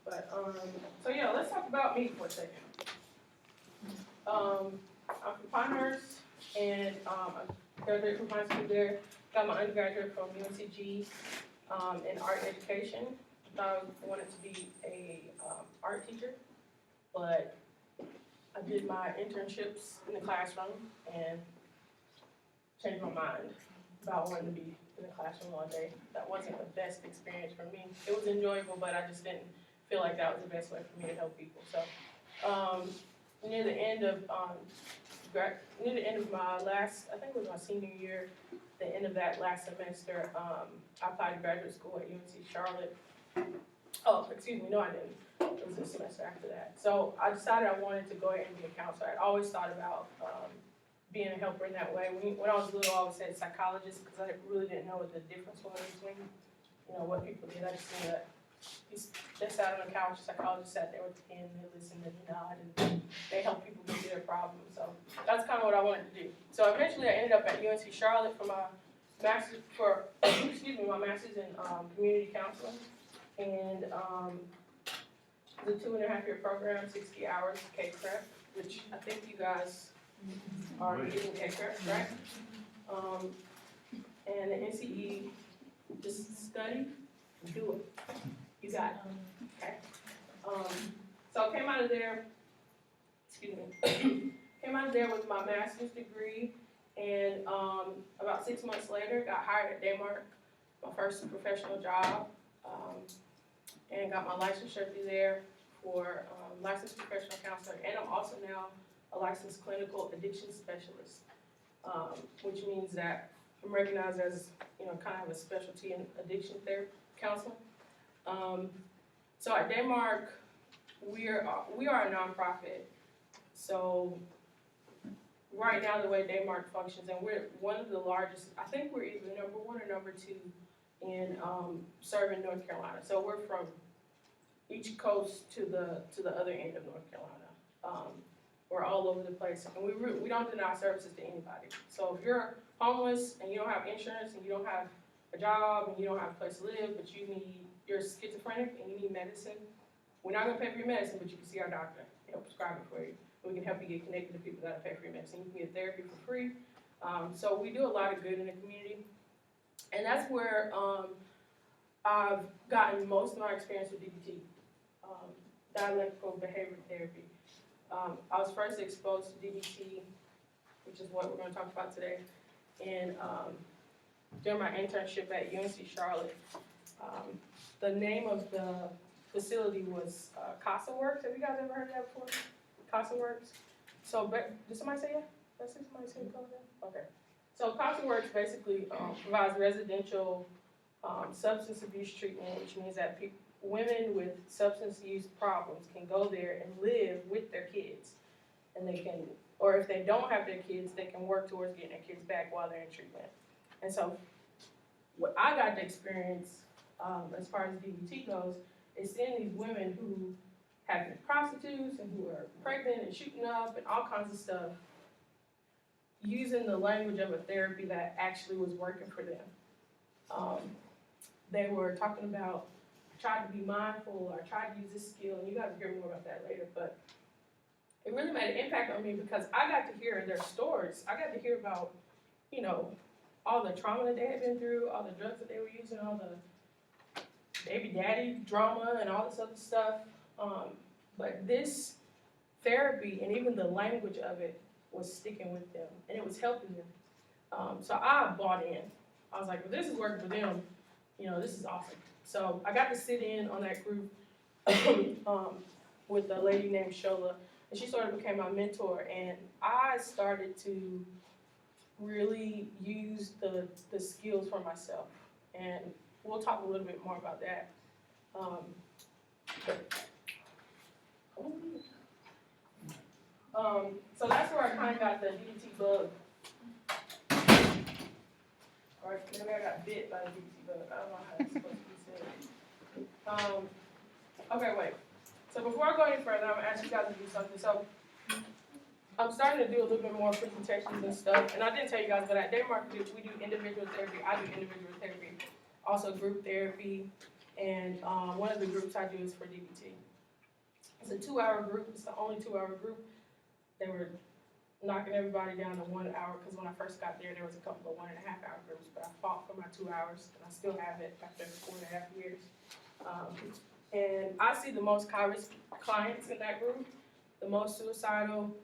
But, so yeah, let's talk about me for a second. I'm from Pinehurst, and I graduated from high school there. Got my undergraduate from UNCG in art education. I thought I wanted to be a art teacher, but I did my internships in the classroom and changed my mind about wanting to be in the classroom all day. That wasn't the best experience for me. It was enjoyable, but I just didn't feel like that was the best way for me to help people. So near the end of my last, I think it was my senior year, the end of that last semester, I applied to graduate school at UNC Charlotte. Oh, excuse me, no I didn't. It was the semester after that. So I decided I wanted to go ahead and be a counselor. I'd always thought about being a helper in that way. When I was little, I always said psychologist because I really didn't know what the difference was between, what people did. I just knew that they sat on the couch, psychologists sat there with the pen, they listened and nod, and they helped people get through their problems. So that's kind of what I wanted to do. So eventually I ended up at UNC Charlotte for my master's my master's in community counseling. And the 2.5-year program, 60 hours K-Prep, which I think you guys are getting K-Prep, right? And the NCE, just study, do it. You got it, okay? So I came out of there, came out of there with my master's degree, and about 6 months later, got hired at Daymark, my first professional job, and got my licensure through there for licensed professional counselor, and I'm also now a licensed clinical addiction specialist, which means that I'm recognized as, kind of a specialty in addiction therapy counseling. So at Daymark, we are a nonprofit. So right now, the way Daymark functions, and we're one of the largest. I think we're either number 1 or number 2 in serving North Carolina. So we're from each coast to the other end of North Carolina. We're all over the place, and we don't deny services to anybody. So if you're homeless and you don't have insurance and you don't have a job and you don't have a place to live, but you're schizophrenic and you need medicine, we're not going to pay for your medicine, but you can see our doctor. He'll prescribe it for you. We can help you get connected to people that pay for your medicine. You can get therapy for free. So we do a lot of good in the community, and that's where I've gotten most of my experience with DBT, dialectical behavior therapy. I was first exposed to DBT, which is what we're going to talk about today, and during my internship at UNC Charlotte. The name of the facility was Casa Works. Have you guys ever heard of that before? Casa Works. So, did somebody say that? Did somebody say that? Okay. So Casa Works basically provides residential substance abuse treatment, which means that women with substance use problems can go there and live with their kids, and they can, or if they don't have their kids, they can work towards getting their kids back while they're in treatment. And so, what I got to experience as far as DBT goes is seeing these women who have been prostitutes and who are pregnant and shooting up and all kinds of stuff, using the language of a therapy that actually was working for them. They were talking about, tried to be mindful or tried to use this skill, and you guys will hear more about that later, but it really made an impact on me because I got to hear their stories. I got to hear about, all the trauma that they had been through, all the drugs that they were using, all the baby daddy drama and all this other stuff. But this therapy and even the language of it was sticking with them, and it was helping them. So I bought in. I was like, if this is working for them, this is awesome. So I got to sit in on that group with a lady named Shola, and she sort of became my mentor, and I started to really use the skills for myself. And we'll talk a little bit more about that. So that's where I kind of got the DBT bug. Or maybe I got bit by the DBT bug. I don't know how it's supposed to be said. Okay, wait. So before I go any further, I'm gonna ask you guys to do something. So I'm starting to do a little bit more presentations and stuff. And I didn't tell you guys, but at Daymark we do individual therapy. I do individual therapy, also group therapy, And one of the groups I do is for DBT. It's a 2-hour group. It's the only 2-hour group. They were knocking everybody down to 1 hour because when I first got there was a couple of 1.5-hour groups, but I fought for my 2 hours and I still have it after 4.5 years. And I see the most high-risk clients in that group, the most suicidal,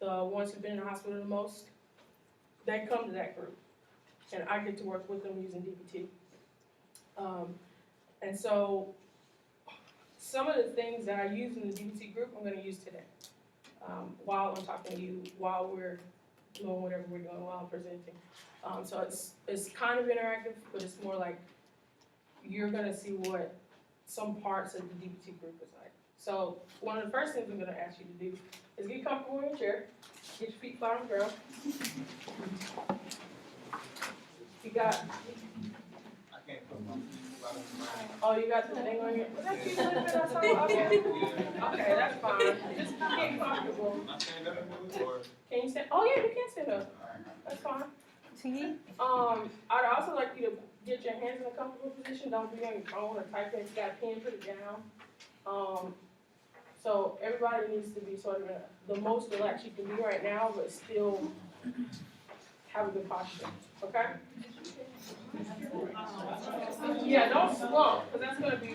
the ones who've been in the hospital the most. They come to that group, and I get to work with them using DBT. And so some of the things that I use in the DBT group, I'm going to use today while I'm talking to you, while we're doing whatever we're doing, while I'm presenting. So it's kind of interactive, but it's more like you're going to see what some parts of the DBT group is like. So one of the first things I'm going to ask you to do is get comfortable in your chair, get your feet flat on the ground. You got. I can't put my feet flat on the ground. Oh, you got the thing on your. Was that you a little bit or something? Okay. Okay, that's fine. Just get comfortable. Can I stand up and do it, or? Can you stand? Oh yeah, you can stand up. That's fine. I'd also like you to get your hands in a comfortable position. Don't be on your phone or type it. If you got a pen, put it down. So everybody needs to be sort of the most relaxed you can be right now, but still have a good posture. Okay? Yeah, don't slump, because that's going to be,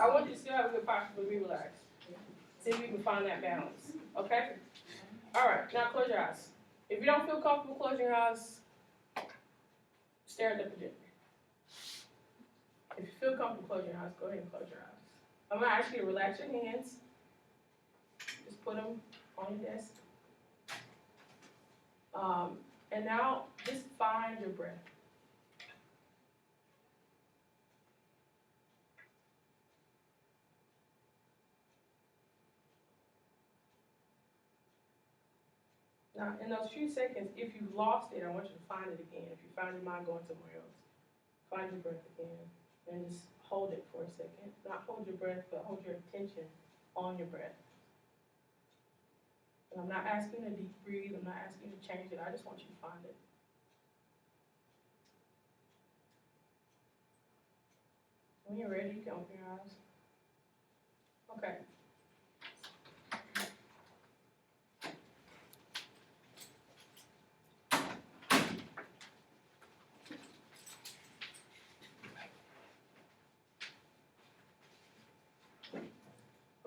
I want you to still have a good posture, but be relaxed. See if you can find that balance. Okay? All right, now close your eyes. If you don't feel comfortable closing your eyes, stare at the projector. If you feel comfortable closing your eyes, go ahead and close your eyes. I'm going to ask you to relax your hands. Just put them on your desk. And now, just find your breath. Now, in those few seconds, if you've lost it, I want you to find it again. If you find your mind going somewhere else, find your breath again. And just hold it for a second. Not hold your breath, but hold your attention on your breath. And I'm not asking you to deep breathe. I'm not asking you to change it. I just want you to find it. When you're ready, you can open your eyes. Okay.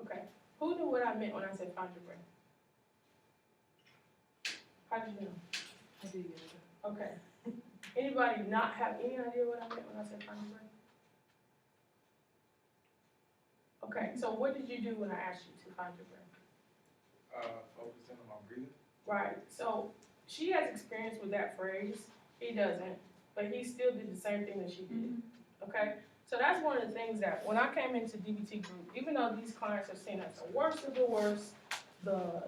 Okay. Who knew what I meant when I said find your breath? How did you know? I did. Okay. Anybody not have any idea what I meant when I said find your breath? Okay, so what did you do when I asked you to find your breath? Focusing on my breathing. Right, so she has experience with that phrase. He doesn't, but he still did the same thing that she did. Okay, so that's one of the things that when I came into DBT group, even though these clients are seen as the worst of the worst, the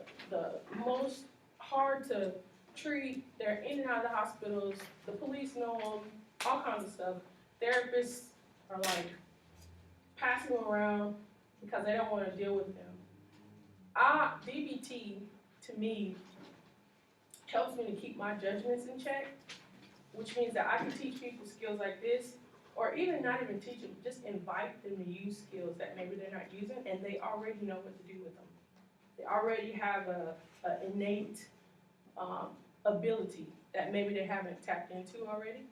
most hard to treat, they're in and out of the hospitals, the police know them, all kinds of stuff. Therapists are like passing them around because they don't want to deal with them. DBT, to me, helps me to keep my judgments in check, which means that I can teach people skills like this, or even not even teach them, just invite them to use skills that maybe they're not using, and they already know what to do with them. They already have an innate ability that maybe they haven't tapped into already.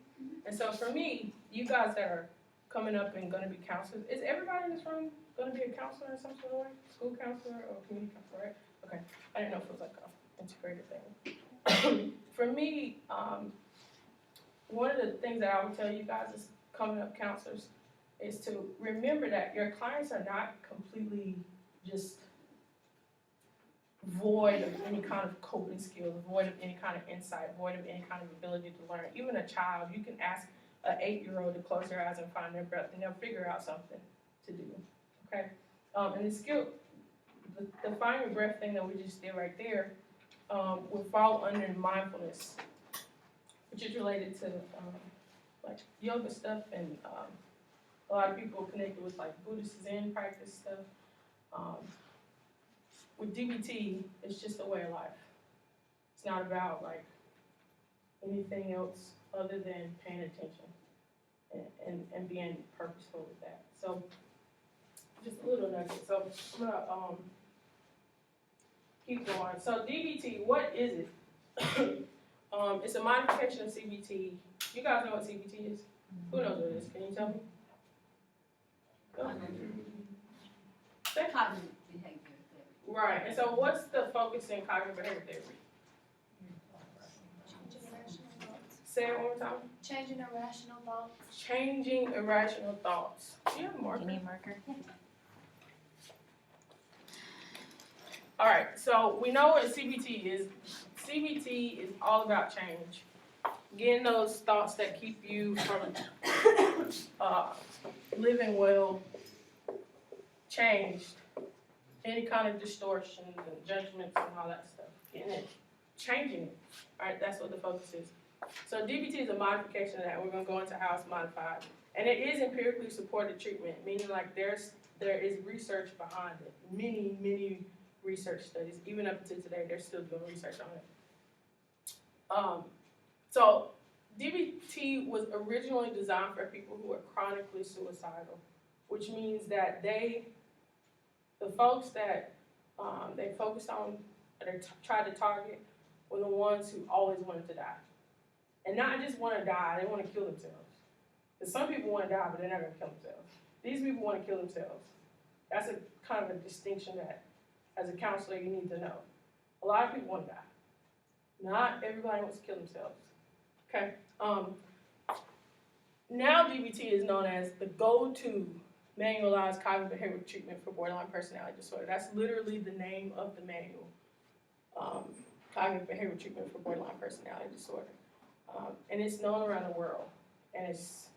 And so for me, you guys that are coming up and going to be counselors, is everybody in this room going to be a counselor in some sort of way? School counselor or community counselor, right? Okay, I didn't know if it was like an integrated thing. For me, one of the things that I would tell you guys as coming up counselors is to remember that your clients are not completely just void of any kind of coping skills, void of any kind of insight, void of any kind of ability to learn. Even a child, you can ask an 8-year-old to close their eyes and find their breath, and they'll figure out something to do. Okay, and the skill, the find your breath thing that we just did right there, would fall under mindfulness, which is related to like yoga stuff, and a lot of people connected with like Buddhist Zen practice stuff. With DBT, it's just a way of life. It's not about like anything else other than paying attention and being purposeful with that. So just a little nugget. So I'm gonna keep going. So DBT, what is it? It's a modification of CBT. You guys know what CBT is? Who knows what it is? Can you tell me? Go. Say. Cognitive behavior therapy. Right. And so what's the focus in cognitive behavior therapy? Changing irrational thoughts. Say it one more time. Changing irrational thoughts. Changing irrational thoughts. Do you have a marker? You need a marker? All right, so we know what CBT is. CBT is all about change. Getting those thoughts that keep you from living well changed. Any kind of distortions and judgments and all that stuff. Getting it, changing it. All right, that's what the focus is. So DBT is a modification of that. We're going to go into how it's modified. And it is empirically supported treatment, meaning like there is research behind it. Many research studies. Even up to today, they're still doing research on it. So DBT was originally designed for people who are chronically suicidal, which means that the folks that they focused on, or they tried to target, were the ones who always wanted to die. And not just want to die, they want to kill themselves. Because some people want to die, but they're not going to kill themselves. These people want to kill themselves. That's a kind of a distinction that, as a counselor, you need to know. A lot of people want to die. Not everybody wants to kill themselves. Okay? Now DBT is known as the go-to manualized cognitive behavioral treatment for borderline personality disorder. That's literally the name of the manual. Cognitive behavioral treatment for borderline personality disorder. And it's known around the world. And it's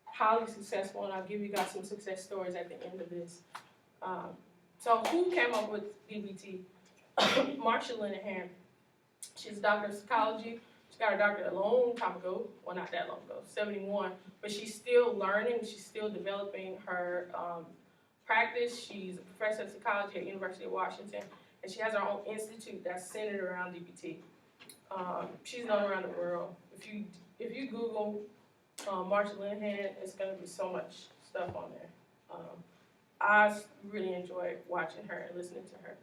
highly successful, and I'll give you guys some success stories at the end of this. So who came up with DBT? Marcia Linehan. She's a doctor of psychology. She got her doctorate a long time ago. Well, not that long ago, 71. But she's still learning. She's still developing her practice. She's a professor of psychology at University of Washington. And she has her own institute that's centered around DBT. She's known around the world. If you Google Marcia Linehan, it's going to be so much stuff on there. I really enjoy watching her and listening to her.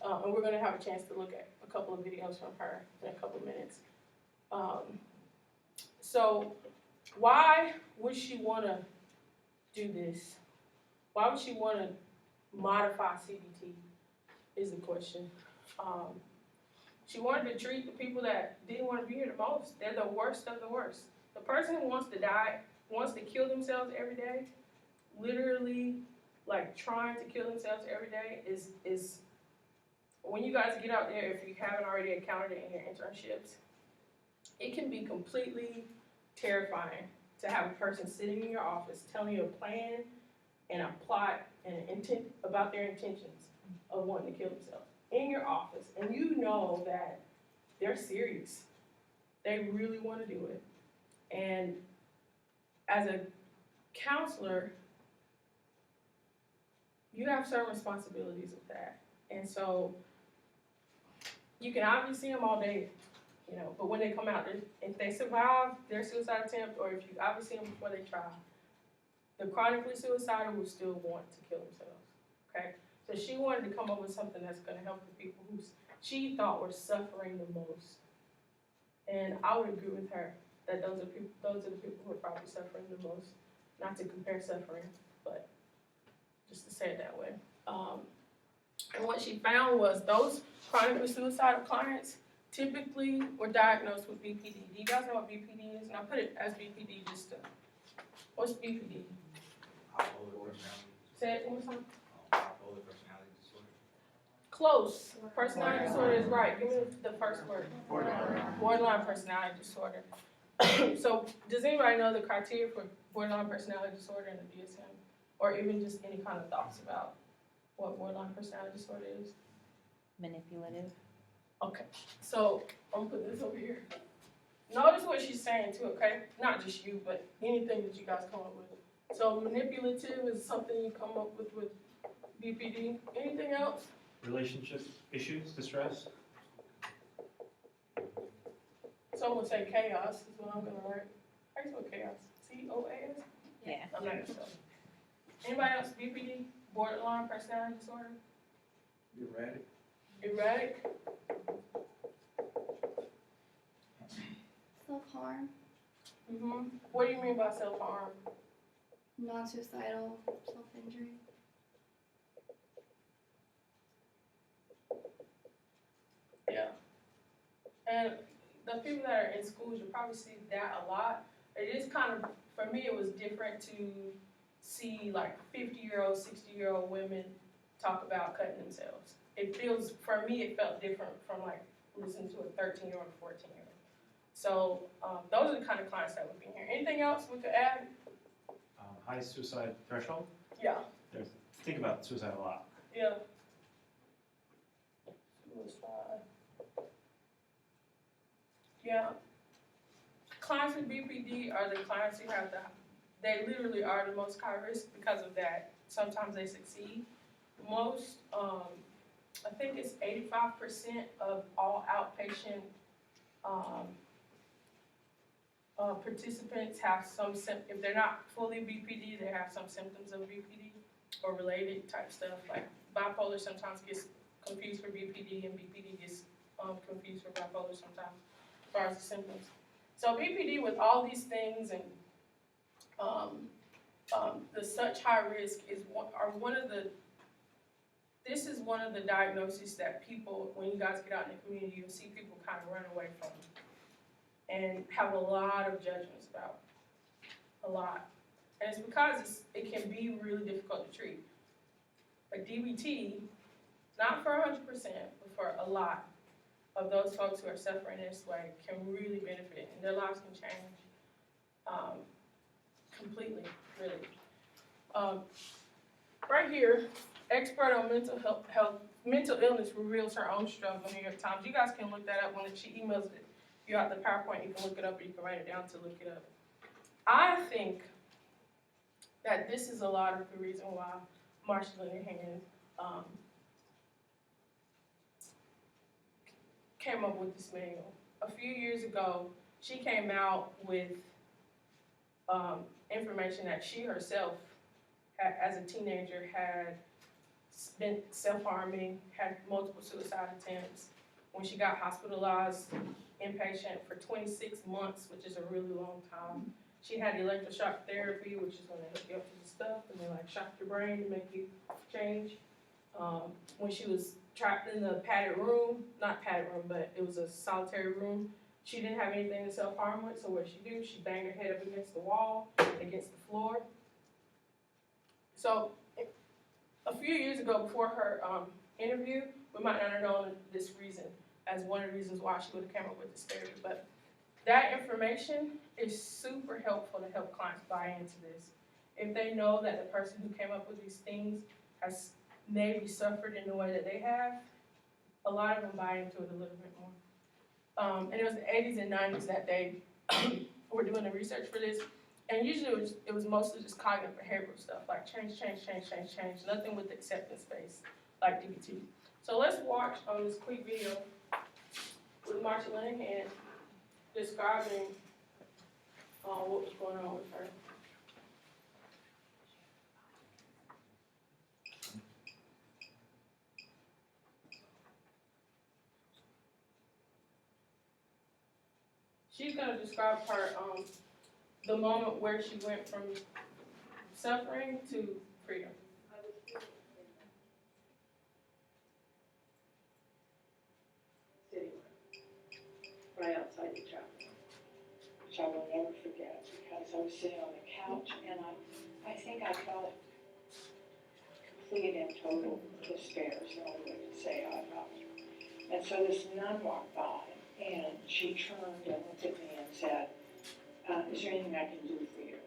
And we're going to have a chance to look at a couple of videos from her in a couple of minutes. So why would she want to do this? Why would she want to modify CBT is the question. She wanted to treat the people that didn't want to be here the most. They're the worst of the worst. The person who wants to die, wants to kill themselves every day, literally like trying to kill themselves every day is when you guys get out there, if you haven't already encountered it in your internships, it can be completely terrifying to have a person sitting in your office telling you a plan and a plot and an intent about their intentions of wanting to kill themselves in your office, and you know that they're serious. They really want to do it. And as a counselor, you have certain responsibilities with that. And so you can obviously see them all day, you know, but when they come out, if they survive their suicide attempt, or if you obviously see them before they try, the chronically suicidal will still want to kill themselves, okay? So she wanted to come up with something that's going to help the people who she thought were suffering the most. And I would agree with her that those are the people who are probably suffering the most. Not to compare suffering, but just to say it that way. And what she found was those chronically suicidal clients typically were diagnosed with BPD. Do you guys know what BPD is? And I put it as BPD just to, what's BPD? Bipolar personality. Say it one more time. Bipolar personality disorder. Close. Personality disorder is right. Give me the first word. Borderline personality disorder. So does anybody know the criteria for borderline personality disorder in the DSM? Or even just any kind of thoughts about what borderline personality disorder is? Manipulative. Okay, so I'm gonna put this over here. Notice what she's saying too, okay? Not just you, but anything that you guys come up with. So manipulative is something you come up with BPD. Anything else? Relationship issues, distress. Someone would say chaos is what I'm gonna write. How do you spell chaos? COAS? Yeah. I'm not gonna spell Anybody else BPD? Borderline personality disorder? Erratic. Erratic? Self-harm, Mm-hmm. What do you mean by self-harm? non-suicidal, self-injury. Yeah. And the people that are in schools, you probably see that a lot. It is kind of, for me, it was different to see like 50-year-old, 60-year-old women talk about cutting themselves. It feels, for me, it felt different from like listening to a 13-year-old or 14-year-old. So those are the kind of clients that would be here. Anything else we could add? High suicide threshold. Yeah. Think about suicide a lot. Yeah. Suicide. Yeah. Clients with BPD are the clients who have they literally are the most high risk because of that. Sometimes they succeed. Most, I think it's 85% of all outpatient participants have some if they're not fully BPD, they have some symptoms of BPD or related type stuff. Like bipolar sometimes gets confused for BPD, and BPD gets confused for bipolar sometimes as far as the symptoms. So BPD with all these things and the such high risk is this is one of the diagnoses that people, when you guys get out in the community, you'll see people kind of run away from and have a lot of judgments about, a lot. And it's because it can be really difficult to treat. But DBT, not for 100%, but for a lot of those folks who are suffering this way can really benefit, and their lives can change completely, really. Right here, expert on mental illness reveals her own struggle in the New York Times. You guys can look that up when she emails it. You have the PowerPoint, you can look it up, or you can write it down to look it up. I think that this is a lot of the reason why Marcia Linehan came up with this manual. A few years ago, she came out with information that she herself, as a teenager, had been self-harming, had multiple suicide attempts. When she got hospitalized, inpatient for 26 months, which is a really long time. She had electroshock therapy, which is when they hook you up to the stuff and they like shock your brain to make you change. When she was trapped in the padded room, not padded room, but it was a solitary room, she didn't have anything to self-harm with, so what she do? She banged her head up against the wall, against the floor. So a few years ago, before her interview, we might not have known this reason as one of the reasons why she would have come up with this therapy, but that information is super helpful to help clients buy into this. If they know that the person who came up with these things has maybe suffered in the way that they have, a lot of them buy into it a little bit more. And it was the 80s and 90s that they were doing the research for this, and usually it was mostly just cognitive behavioral stuff, like change, nothing with the acceptance space, like DBT. So let's watch this quick video with Marcia Linehan describing what was going on with her. She's going to describe her the moment where she went from suffering to freedom. Sitting right outside the chapel, which I will never forget because I was sitting on the couch and I think I felt complete and total despair, is the only way to say I felt. And so this nun walked by and she turned and looked at me and said, is there anything I can do for you?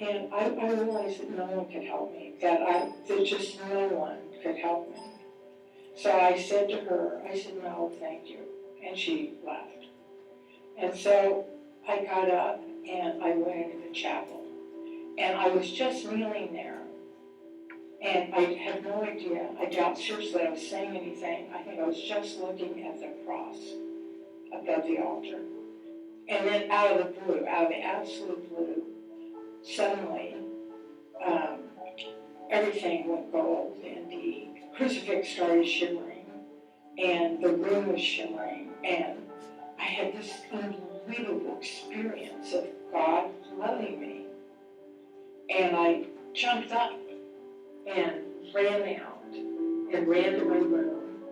And I realized that no one could help me, that just no one could help me. So I said to her, no, thank you. And she left. And so I got up and I went into the chapel. And I was just kneeling there. And I had no idea, I doubt seriously I was saying anything. I think I was just looking at the cross above the altar. And then out of the blue, out of the absolute blue, suddenly everything went gold, and the crucifix started shimmering, and the room was shimmering, and I had this unbelievable experience of God loving me. And I jumped up and ran out and ran to my room,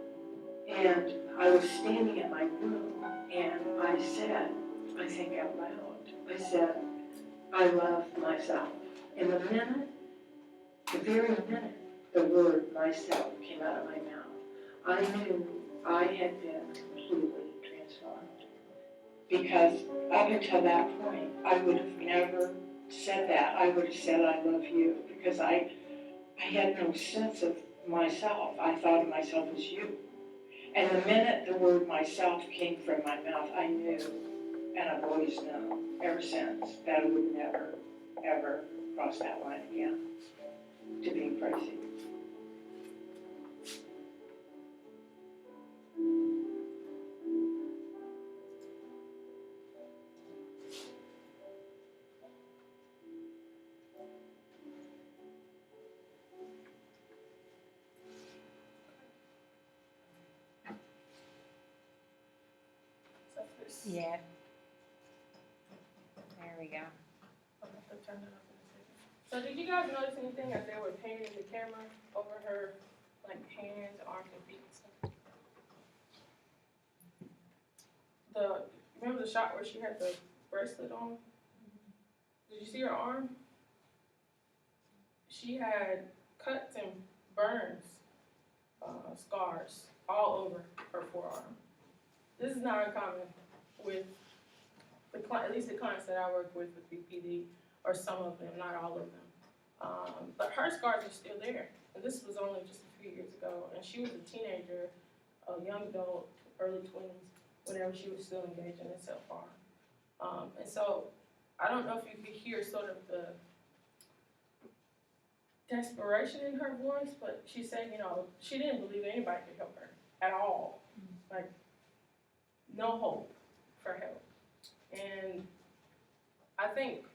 and I was standing in my room, and I said, I think out loud, I said, I love myself. And the very minute the word myself came out of my mouth, I knew I had been completely transformed. Because up until that point, I would have never said that. I would have said, I love you, because I had no sense of myself. I thought of myself as you. And the minute the word myself came from my mouth, I knew, and I've always known ever since, that I would never, ever cross that line again to being crazy. So this- Yeah. There we go. I'll have to turn it up in a second. So did you guys notice anything as they were painting the camera over her, like, hands, arms, and feet and stuff? Remember the shot where she had the bracelet on? Did you see her arm? She had cuts and burns, scars all over her forearm. This is not uncommon with at least the clients that I work with BPD, or some of them, not all of them. But her scars are still there. And this was only just a few years ago. And she was a teenager, a young adult, early 20s, whenever she was still engaging in self-harm. And so I don't know if you could hear sort of the desperation in her voice, but she said, you know, she didn't believe anybody could help her at all. Like, no hope for help. And I think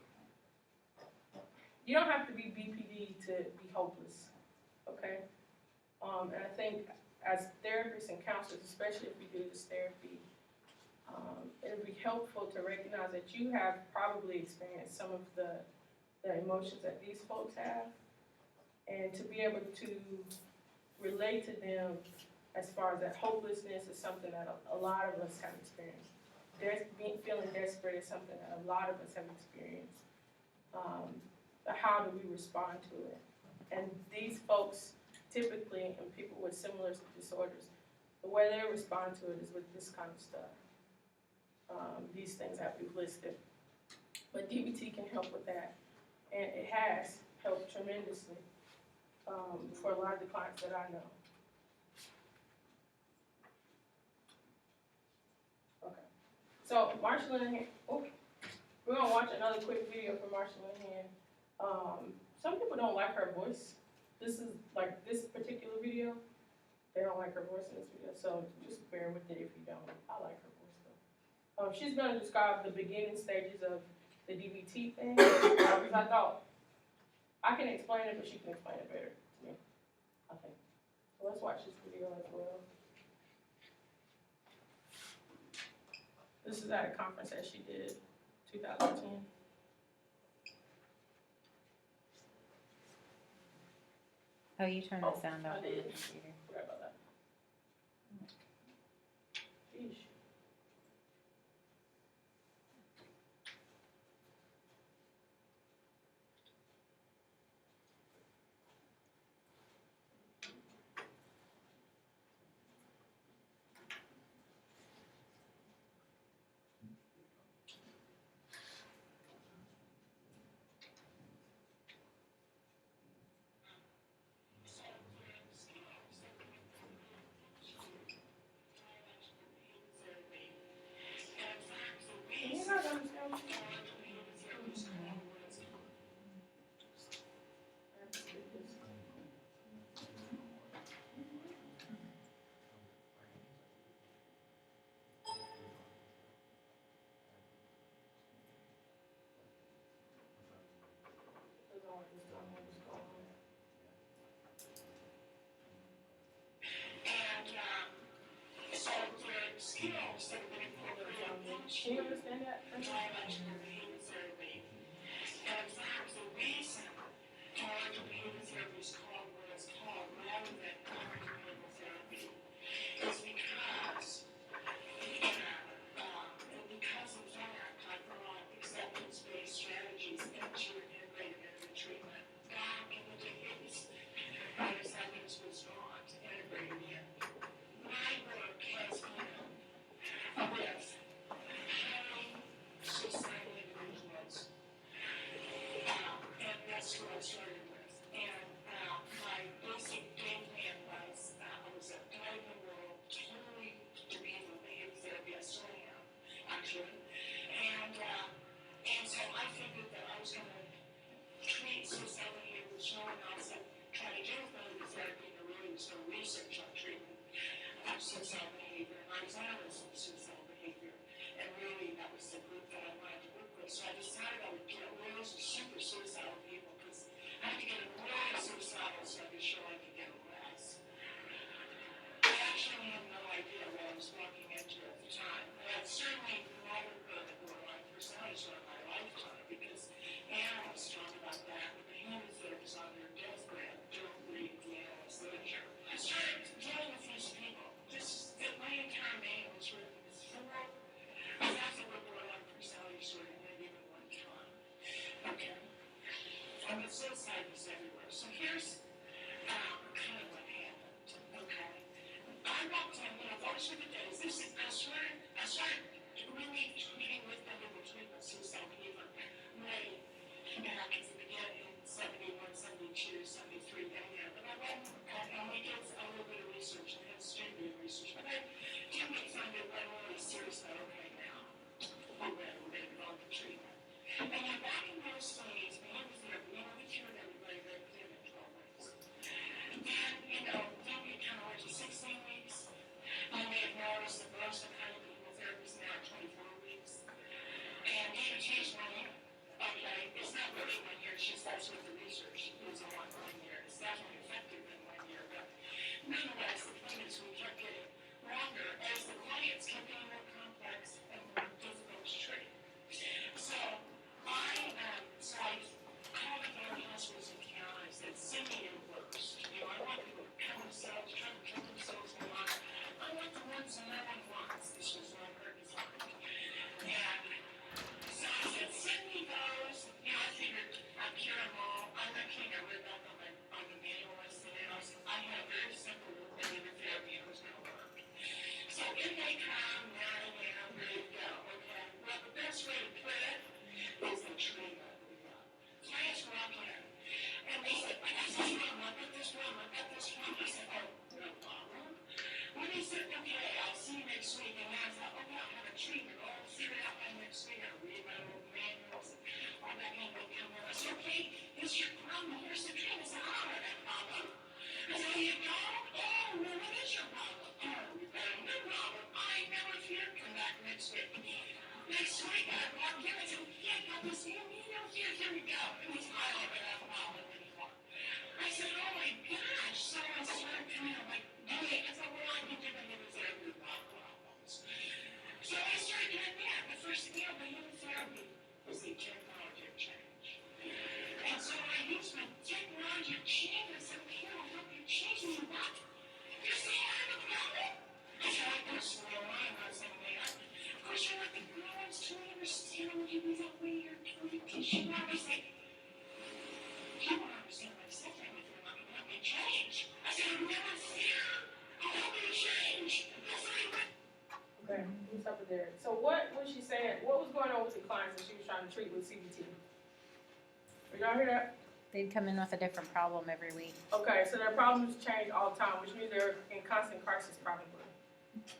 you don't have to be BPD to be hopeless, okay? And I think as therapists and counselors, especially if we do this therapy, it would be helpful to recognize that you have probably experienced some of the emotions that these folks have, and to be able to relate to them as far as that hopelessness is something that a lot of us have experienced. Feeling desperate is something that a lot of us have experienced. But how do we respond to it? And these folks, typically, and people with similar disorders, the way they respond to it is with this kind of stuff. These things that we've listed. But DBT can help with that. And it has helped tremendously for a lot of the clients that I know. So Marsha Linehan, we're gonna watch another quick video from Marsha Linehan. Some people don't like her voice. This is like this particular video. They don't like her voice in this video, so just bear with it if you don't. I like her voice though. She's gonna describe the beginning stages of the DBT thing, because I thought I can explain it, but she can explain it better to me, I think. So let's watch this video as well. This is at a conference that she did, 2010. Oh, you turned the sound I off on the did. computer. Forgot about that. Sheesh. about suicidal behavior, and I was analyzing suicidal behavior, and really that was the group that I wanted to work with. So I decided I would get really super suicidal people, because I had to get them really suicidal so I could show I could get them less. I actually had no idea what I was walking into at the time. I had certainly never heard of borderline personality disorder in my lifetime, because analysts talk about that, but the hemispheres on their deathbed don't read the analyst literature. I started dealing with these people. My entire name was written as four. I was also with borderline personality disorder at any given one time. Okay. And the suicide was everywhere. So here's kind of what happened. Okay. I walked in, those were the days. I started really treating with them in the treatment suicide behavior way back at the beginning, 71, 72, 73, down there. But I went and we did a little bit of research, and had student research, but I didn't find it really serious about, okay, now, we're going to develop the treatment. And then back in those days, behavior therapy, we cured everybody very clearly in 12 weeks. And then, then we kind of went to 16 weeks, and we had noticed that most of the kind of behavioral therapies now are 24 weeks. And DBT is 1 year. Okay, it's not really 1 year, it's just that's what the research is on 1 year. It's definitely effective in 1 year, but nonetheless, the point is we kept getting longer as the clients kept getting more complex and more difficult to treat. So I called the other hospitals and counties that send me in first. I want people to kill themselves, try to kill themselves a lot. I want the ones that no one wants. This was not hurt design. And so I said, send me those. I figured I'd cure them all. I'm not kidding. I read back on the manual list, and I had a very simple behavior therapy, and it was going to work. So in they come, now they am, ready to go. Okay. Well, the best way to put it is the treatment we got. Clients walk in, and they said, I got this problem, I got this problem, I got this problem. I said, oh, no problem. When they said, okay, I'll see you next week, and I thought, oh, yeah, I'll have a treatment. I'll figure it out by next week. I'll read my old manuals and all that kind of come in. I said, okay, here's your problem, here's the treatment. I said, I don't have that problem. I said, you don't? Oh, well, what is your problem? Oh, you got a new problem. I know it's here. Come back next week. Next week, I walked in, I said, yeah, got this new email here, here we go. And he said, I don't have that problem anymore. I said, oh my gosh. So I started kind of like, okay, I said, well, I can do behavior therapy without problems. So I started doing that. The first thing I behavior therapy was the technology of change. And so I used my technology of change. I said, okay, I'll help you change. And what? You say I have a problem? I said, I personally am not saying that. Of course, you're like the girls to understand what you do that way. You're totally teaching. I was like, you don't understand my suffering if you're not going to help me change. I said, I'm never fear. I'll help you change. That's what I went. Okay, let me stop it there. So what was she saying, what was going on with the clients that she was trying to treat with CBT? Did y'all hear that? They'd come in with a different problem every week. Okay, so their problems change all the time, which means they're in constant crisis probably.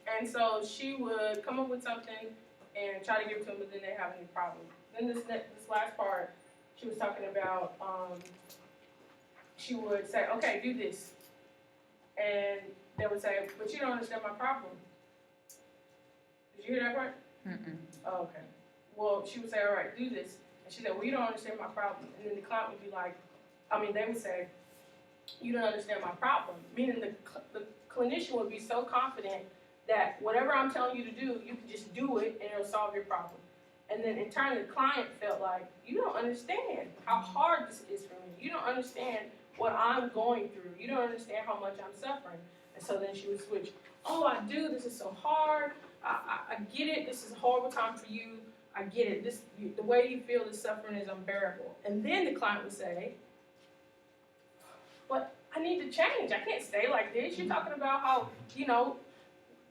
And so she would come up with something and try to give it to them, but then they have any problem. Then this last part, she was talking about, she would say, okay, do this. And they would say, but you don't understand my problem. Did you hear that part? Mm-mm. Oh, okay. Well, she would say, all right, do this. And she said, well, you don't understand my problem. And then the client would be like, they would say, you don't understand my problem. Meaning the clinician would be so confident that whatever I'm telling you to do, you can just do it and it'll solve your problem. And then in turn, the client felt like, you don't understand how hard this is for me. You don't understand what I'm going through. You don't understand how much I'm suffering. And so then she would switch, oh, I do, this is so hard. I get it, this is a horrible time for you. I get it, the way you feel this suffering is unbearable. And then the client would say, but I need to change. I can't stay like this. You're talking about how,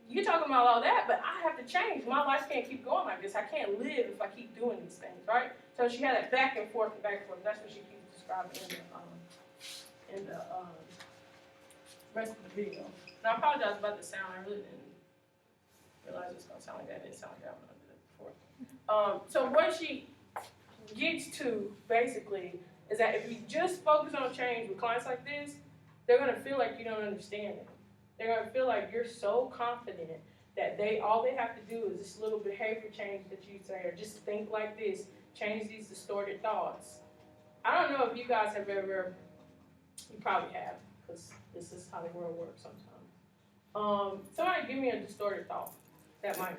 you're talking about all that, but I have to change. My life can't keep going like this. I can't live if I keep doing these things, right? So she had that back and forth and back and forth. That's what she keeps describing in the rest of the video. Now, I apologize about the sound. I really didn't realize it was going to sound like that. It didn't sound like that when I did it before. So what she gets to, basically, is that if you just focus on change with clients like this, they're going to feel like you don't understand it. They're gonna feel like you're so confident that all they have to do is this little behavior change that you say, or just think like this, change these distorted thoughts. I don't know if you guys have ever, you probably have, because this is how the world works sometimes. Somebody give me a distorted thought that might,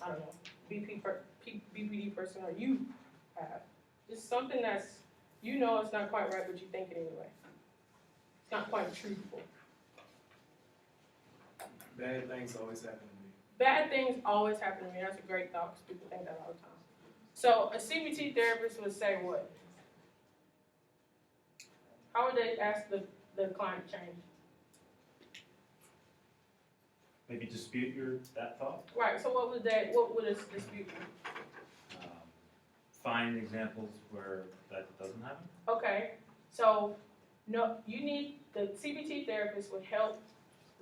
I don't know, BPD person or you have. Just something that's, you know it's not quite right, but you think it anyway. It's not quite truthful. Bad things always happen to me. Bad things always happen to me. That's a great thought because people think that all the time. So a CBT therapist would say what? How would they ask the client to change? Maybe dispute that thought. Right, so what would a dispute be? Find examples where that doesn't happen. Okay, so no, the CBT therapist would help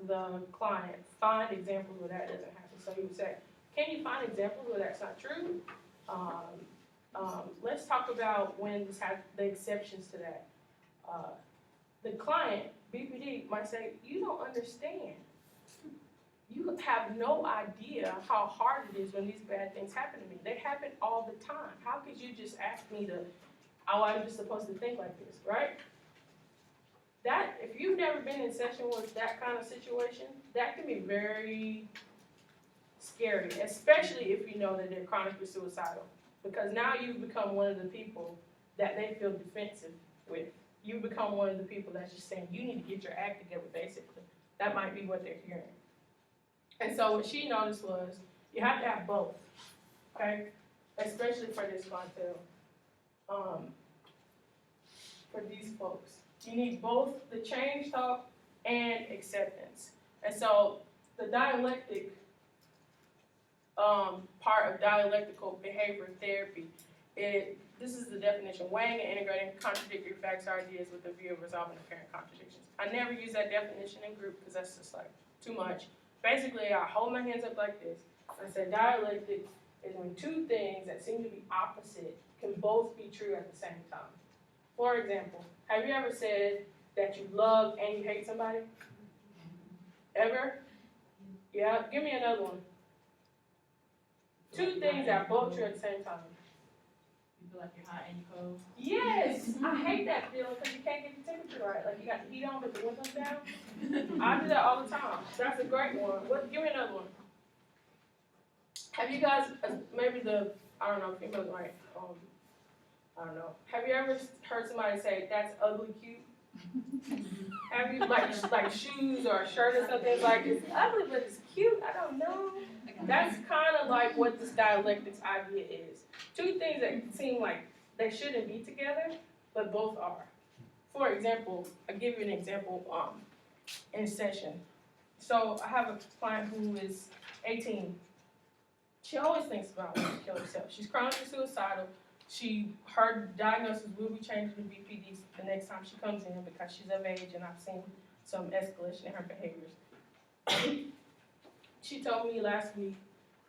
the client find examples where that doesn't happen. So he would say, can you find examples where that's not true? Let's talk about when this has the exceptions to that. The client, BPD, might say, you don't understand. You have no idea how hard it is when these bad things happen to me. They happen all the time. How could you just ask me I'm just supposed to think like this, right? That, if you've never been in session with that kind of situation, that can be very scary, especially if you know that they're chronically suicidal. Because now you've become one of the people that they feel defensive with. You become one of the people that's just saying, you need to get your act together, basically. That might be what they're hearing. And so what she noticed was, you have to have both, okay? Especially for this clientele. For these folks. You need both the change talk and acceptance. And so the dialectic part of dialectical behavior therapy, this is the definition: weighing and integrating contradictory facts or ideas with the view of resolving apparent contradictions. I never use that definition in group because that's just like too much. Basically, I hold my hands up like this. I say dialectic is when two things that seem to be opposite can both be true at the same time. For example, have you ever said that you love and you hate somebody? Ever? Yeah, give me another one. Two things that are both true at the same time. You feel like you're hot and cold. Yes, I hate that feeling because you can't get the temperature right. Like you got the heat on but the window's down. I do that all the time. That's a great one. Give me another one. Have you guys, maybe I don't know, females might, I don't know. Have you ever heard somebody say, that's ugly cute? Have you, like shoes or a shirt or something, it's like, it's ugly but it's cute, I don't know. That's kind of like what this dialectics idea is. Two things that seem like they shouldn't be together, but both are. For example, I'll give you an example in session. So I have a client who is 18. She always thinks about wanting to kill herself. She's chronically suicidal. Her diagnosis will be changed to BPD the next time she comes in because she's of age and I've seen some escalation in her behaviors. She told me last week,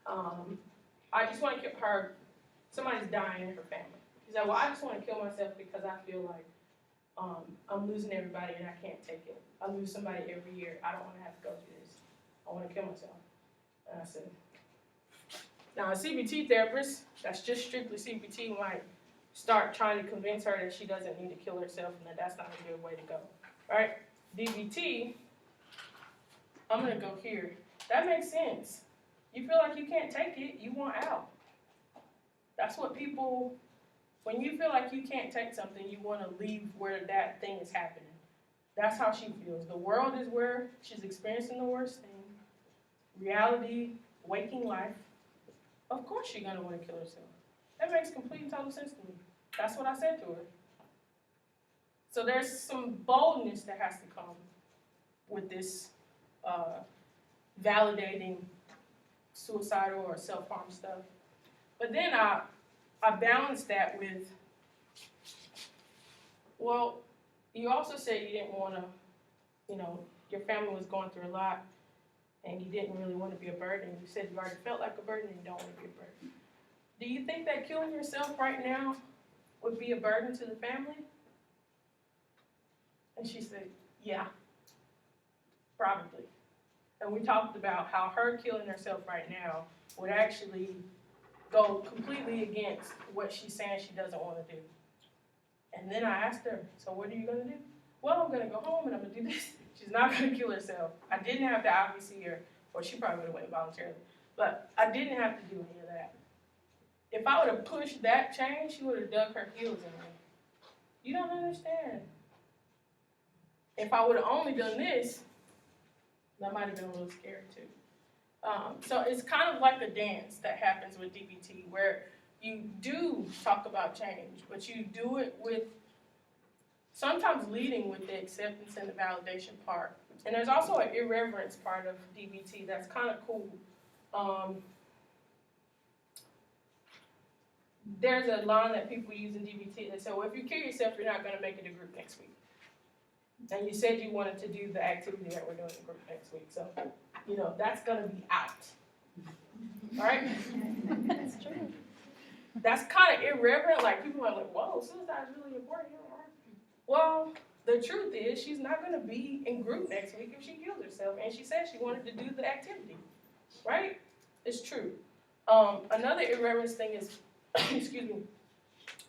I just want to kill her, somebody's dying in her family. She said, well, I just want to kill myself because I feel like I'm losing everybody and I can't take it. I lose somebody every year. I don't want to have to go through this. I want to kill myself. And I said, now a CBT therapist, that's just strictly CBT, might start trying to convince her that she doesn't need to kill herself and that that's not a good way to go, right? DBT, I'm gonna go here. That makes sense. You feel like you can't take it, you want out. That's what people, when you feel like you can't take something, you want to leave where that thing is happening. That's how she feels. The world is where she's experiencing the worst thing. Reality, waking life. Of course she's gonna want to kill herself. That makes complete and total sense to me. That's what I said to her. So there's some boldness that has to come with this validating suicidal or self-harm stuff. But then I balanced that with, well, you also said you didn't want to, your family was going through a lot and you didn't really want to be a burden. You said you already felt like a burden and you don't want to be a burden. Do you think that killing yourself right now would be a burden to the family? And she said, yeah, probably. And we talked about how her killing herself right now would actually go completely against what she's saying she doesn't want to do. And then I asked her, so what are you going to do? Well, I'm going to go home and I'm going to do this. She's not going to kill herself. I didn't have to obviously her, or she probably would have went voluntarily. But I didn't have to do any of that. If I would have pushed that change, she would have dug her heels in me. You don't understand. If I would have only done this, that might have been a little scary too. So it's kind of like a dance that happens with DBT where you do talk about change, but you do it with sometimes leading with the acceptance and the validation part. And there's also an irreverence part of DBT that's kind of cool. There's a line that people use in DBT that says, well, if you kill yourself, you're not going to make it to group next week. And you said you wanted to do the activity that we're doing in group next week. So, you know, that's going to be out. All right? That's true. That's kind of irreverent. Like, people are like, whoa, suicide is really important. Well, the truth is she's not going to be in group next week if she kills herself. And she said she wanted to do the activity. Right? It's true. Another irreverence thing is, excuse me,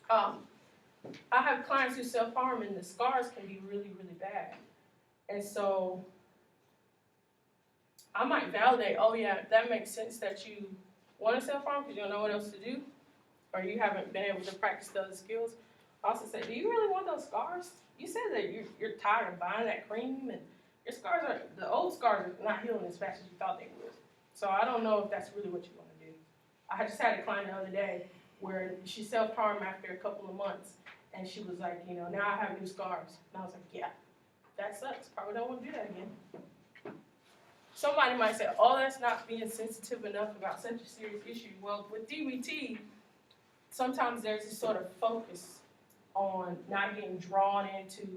I have clients who self-harm and the scars can be really, really bad. And so I might validate, oh yeah, that makes sense that you want to self-harm because you don't know what else to do, or you haven't been able to practice the other skills. I also say, do you really want those scars? You said that you're tired of buying that cream, and your scars are, the old scars are not healing as fast as you thought they would. So I don't know if that's really what you want to do. I just had a client the other day where she self-harmed after a couple of months, and she was like, you know, now I have new scars. And I was like, yeah, that sucks. Probably don't want to do that again. Somebody might say, oh, that's not being sensitive enough about such a serious issue. Well, with DBT, sometimes there's this sort of focus on not getting drawn into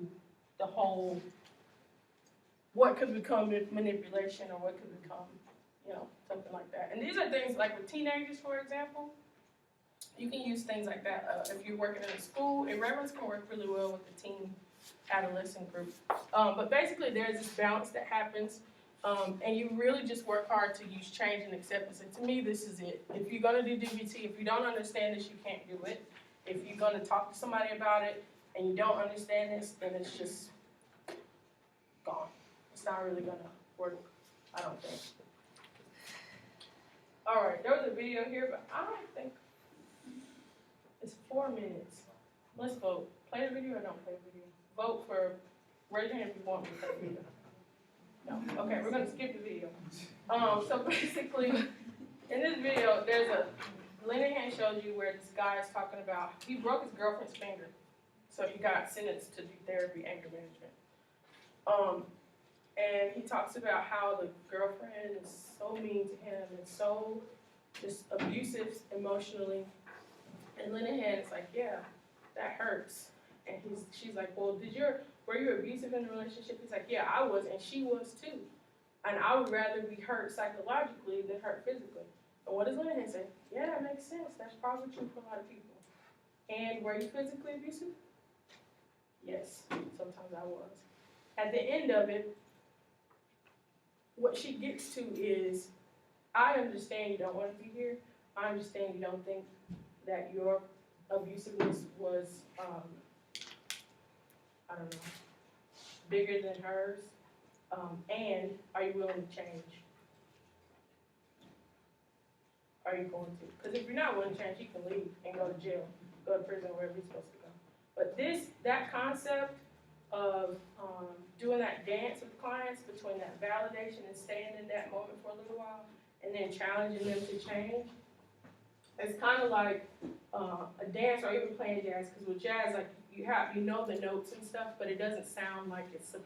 the whole, what could become manipulation or what could become, you know, something like that. And these are things like with teenagers, for example. You can use things like that. If you're working in a school, irreverence can work really well with the teen adolescent group. But basically, there's this balance that happens, and you really just work hard to use change and acceptance. And to me, this is it. If you're going to do DBT, if you don't understand this, you can't do it. If you're going to talk to somebody about it and you don't understand this, then it's just gone. It's not really going to work, I don't think. All right, there was a video here, but I don't think it's 4 minutes. Let's vote. Play the video or don't play the video? Vote for, raise your hand if you want me to play the video. No. Okay, we're going to skip the video. So basically, in this video, there's a, Linehan showed you where this guy is talking about, he broke his girlfriend's finger. So he got sentenced to do therapy, anger management. And he talks about how the girlfriend is so mean to him and so just abusive emotionally. And Linehan is like, yeah, that hurts. And she's like, well, were you abusive in the relationship? He's like, yeah, I was, and she was too. And I would rather be hurt psychologically than hurt physically. And what does Linehan say? Yeah, that makes sense. That's probably true for a lot of people. And were you physically abusive? Yes, sometimes I was. At the end of it, what she gets to is, I understand you don't want to be here. I understand you don't think that your abusiveness was, I don't know, bigger than hers. And are you willing to change? Are you going to? Because if you're not willing to change, you can leave and go to jail, go to prison, wherever you're supposed to go. But that concept of doing that dance with clients between that validation and staying in that moment for a little while and then challenging them to change, it's kind of like a dance or even playing jazz. Because with jazz, like you know the notes and stuff, but it doesn't sound like it's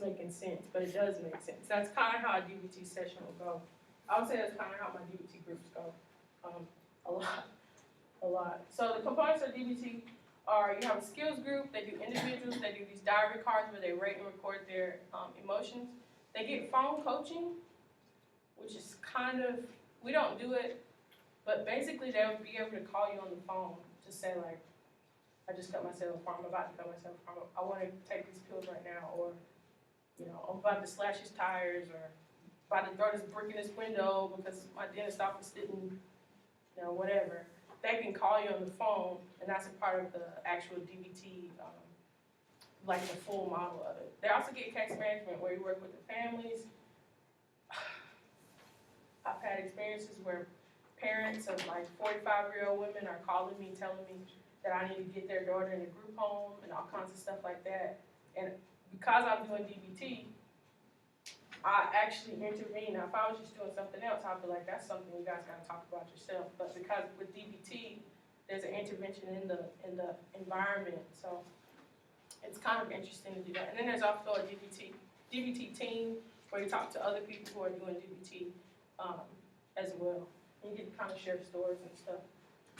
making sense, but it does make sense. That's kind of how a DBT session will go. I would say that's kind of how my DBT groups go, a lot. So the components of DBT are, you have a skills group, they do individuals, they do these diary cards where they rate and record their emotions. They get phone coaching, which is kind of, we don't do it, but basically they would be able to call you on the phone to say like, I just cut myself, or I'm about to cut myself, or I want to take these pills right now, or, you know, I'm about to slash his tires, or about to throw this brick in this window because my dentist office didn't, whatever. They can call you on the phone, and that's a part of the actual DBT, like the full model of it. They also get case management where you work with the families. I've had experiences where parents of like 45-year-old women are calling me, telling me that I need to get their daughter in a group home and all kinds of stuff like that. And because I'm doing DBT, I actually intervene. Now, if I was just doing something else, I'd be like, that's something you guys gotta talk about yourself. But because with DBT, there's an intervention in the environment, so it's kind of interesting to do that. And then there's also a DBT team where you talk to other people who are doing DBT as well. You get to kind of share stories and stuff.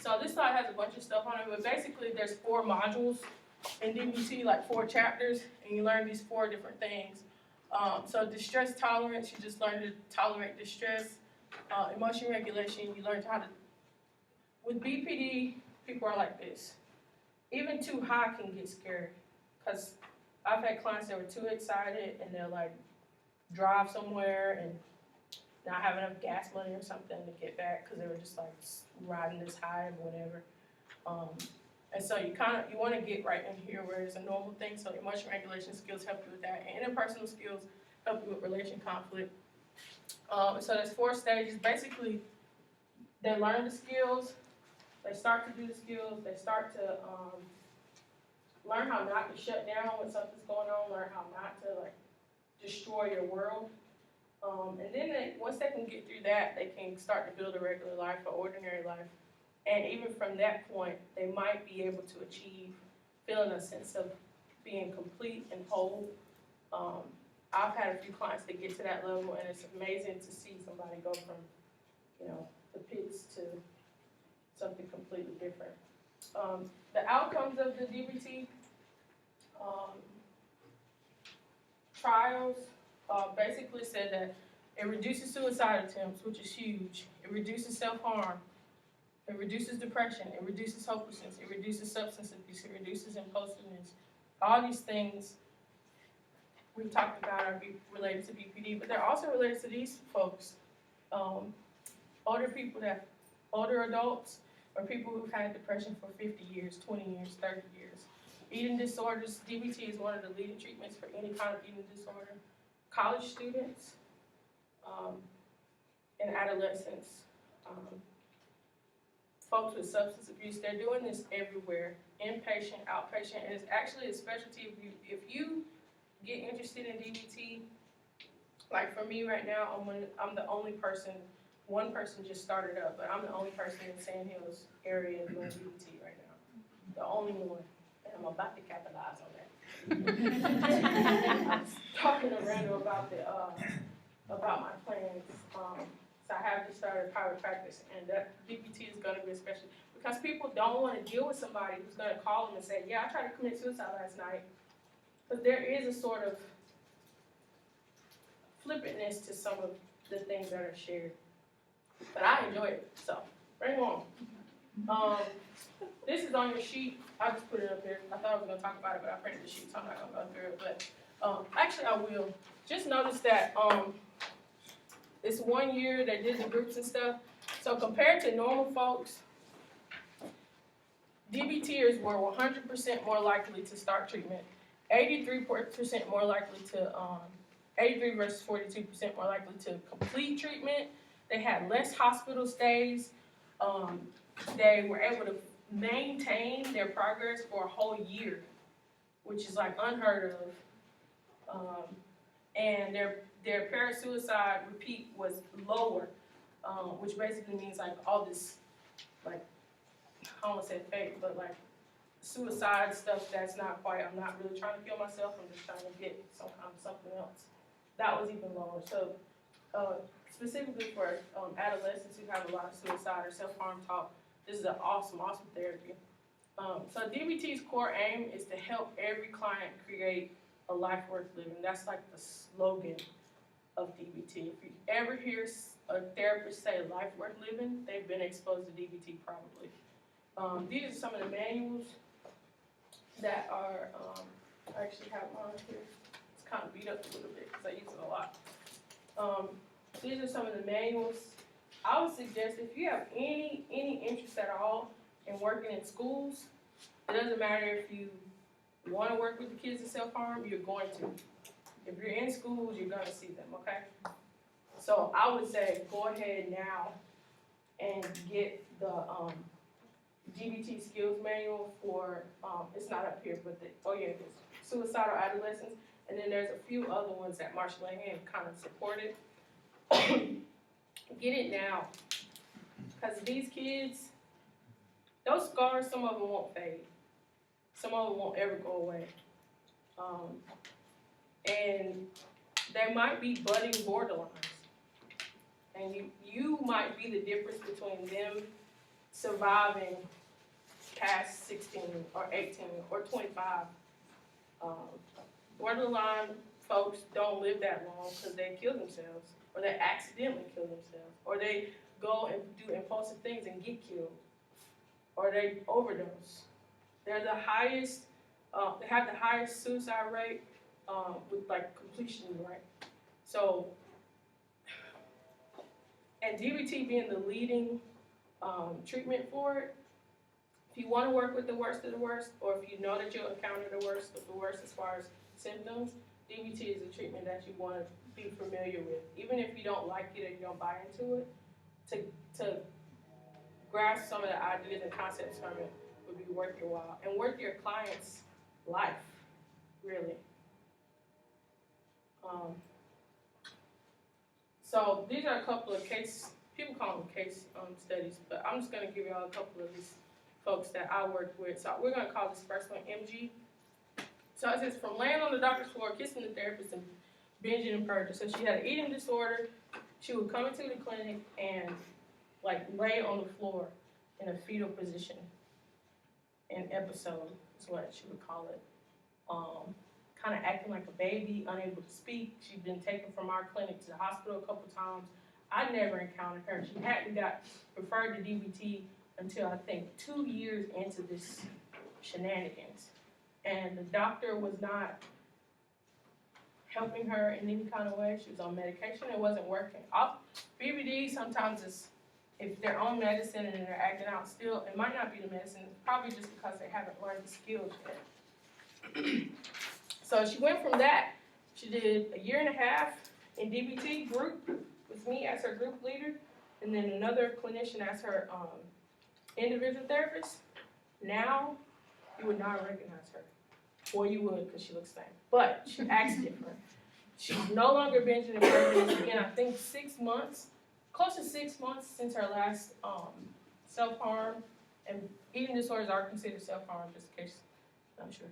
So this slide has a bunch of stuff on it, but basically there's 4 modules in DBT, like 4 chapters, and you learn these 4 different things. So distress tolerance, you just learn to tolerate distress. Emotion regulation, you learn how to, with BPD, people are like this. Even too high can get scary, because I've had clients that were too excited and they'll like drive somewhere and not have enough gas money or something to get back because they were just like riding this high or whatever. And so you want to get right in here where it's a normal thing. So emotion regulation skills help you with that. And interpersonal skills help you with relation conflict. So there's 4 stages. Basically, they learn the skills. They start to do the skills. They start to learn how not to shut down when something's going on. Learn how not to like destroy your world. And then once they can get through that, they can start to build a regular life, an ordinary life. And even from that point, they might be able to achieve feeling a sense of being complete and whole. I've had a few clients that get to that level, and it's amazing to see somebody go from, the pits to something completely different. The outcomes of the DBT trials basically said that it reduces suicide attempts, which is huge. It reduces self-harm. It reduces depression. It reduces hopelessness. It reduces substance abuse. It reduces impulsiveness. All these things we've talked about are related to BPD, but they're also related to these folks. Older adults, or people who've had depression for 50 years, 20 years, 30 years. Eating disorders, DBT is one of the leading treatments for any kind of eating disorder. College students, and adolescents, folks with substance abuse, they're doing this everywhere, inpatient, outpatient, and it's actually a specialty. If you get interested in DBT, like for me right now, I'm the only person, one person just started up, but I'm the only person in Sand Hills area doing DBT right now. The only one, and I'm about to capitalize on that. I was talking to Randall about my plans. So I have just started private practice, and that DBT is going to be especially because people don't want to deal with somebody who's going to call them and say, "Yeah, I tried to commit suicide last night." But there is a sort of flippantness to some of the things that are shared. But I enjoy it, so bring on. This is on your sheet. I just put it up here. I thought I was going to talk about it, but I printed the sheet, so I'm not going to go through it. But actually, I will. Just notice that it's 1 year they did the groups and stuff. So compared to normal folks, DBTers were 100% more likely to start treatment, 83% more likely to, 83 versus 42% more likely to complete treatment. They had less hospital stays. They were able to maintain their progress for a whole year, which is like unheard of. And their parasuicide repeat was lower, which basically means like all this, like, I don't want to say fake, but like suicide stuff that's not quite, I'm not really trying to kill myself, I'm just trying to get something else. That was even lower. So specifically for adolescents who have a lot of suicide or self-harm talk, this is an awesome therapy. So DBT's core aim is to help every client create a life worth living. That's like the slogan of DBT. If you ever hear a therapist say life worth living, they've been exposed to DBT probably. These are some of the manuals that are, I actually have mine here. It's kind of beat up a little bit because I use it a lot. these are some of the manuals. I would suggest if you have any interest at all in working in schools, it doesn't matter if you want to work with the kids in self-harm, you're going to. If you're in schools, you're going to see them, okay? So I would say go ahead now and get the GBT skills manual for, it's not up here, but it's suicidal adolescents. And then there's a few other ones that Marshall Hand kind of supported. Get it now. Because these kids, those scars, some of them won't fade. Some of them won't ever go away. And there might be budding borderlines. And you might be the difference between them surviving past 16 or 18 or 25. Borderline folks don't live that long because they kill themselves, or they accidentally kill themselves, or they go and do impulsive things and get killed, or they overdose. They're the highest, they have the highest suicide rate with like completion rate. So, and DBT being the leading treatment for it, if you want to work with the worst of the worst, or if you know that you'll encounter the worst of the worst as far as symptoms, DBT is a treatment that you want to be familiar with. Even if you don't like it or you don't buy into it, to grasp some of the ideas and concepts from it would be worth your while. And worth your client's life, really. So these are a couple of people call them case studies, but I'm just going to give y'all a couple of these folks that I worked with. So we're going to call this first one MG. So it says, from laying on the doctor's floor, kissing the therapist, and binging and purging. So she had an eating disorder. She would come into the clinic and like lay on the floor in a fetal position. An episode is what she would call it. Kind of acting like a baby, unable to speak. She'd been taken from our clinic to the hospital a couple times. I never encountered her. She hadn't got referred to DBT until I think 2 years into this shenanigans. And the doctor was not helping her in any kind of way. She was on medication. It wasn't working. BBD sometimes is, if they're on medicine and they're acting out still, it might not be the medicine. It's probably just because they haven't learned the skills yet. So she went from that. She did 1.5 years in DBT group with me as her group leader, and then another clinician as her individual therapist. Now, you would not recognize her. Or you would, because she looks the same. But she acts different. She's no longer binging and purging. Again, I think 6 months, close to 6 months since her last self-harm. And eating disorders are considered self-harm, just in case, I'm sure.